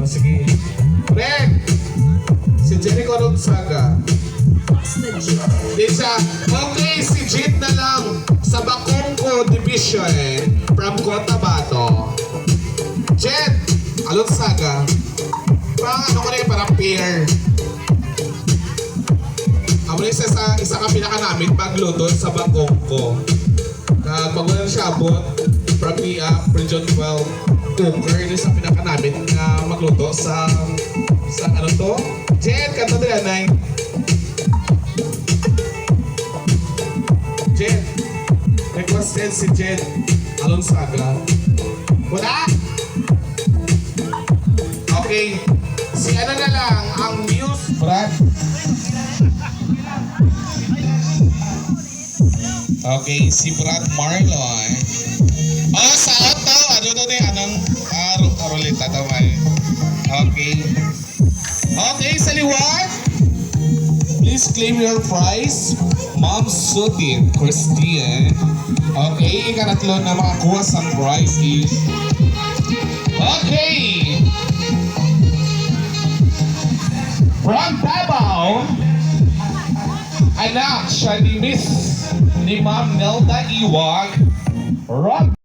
sige. Red! Si Jericho Ronzaga. Di siya. Okay, si Jit na lang sa Bacongco Division from Cotabato. Jet! Alonzaga. Parang ano ko na yun, parang pair. Amo na isa ka pinaka namin magluto sa Bacongco. Bago na siya abot from Region 12 cooker na sa pinaka namin na magluto sa ano to? Jet, kanta nila, Nay. Jet. Requested si Jet Alonzaga. Wala? Okay. Si ano na lang, ang Muse, Brad. Okay, si Brad Marlon. Oh, sa auto. Ano to din? Anong ruleta to may? Okay. Okay, sa liwat. Please claim your prize. Ma'am Sutin Christian. Okay, ikatatlo na makakuha sa prize is... Okay! From Davao, anak siya ni Miss ni Ma'am Nelda Iwag. Rock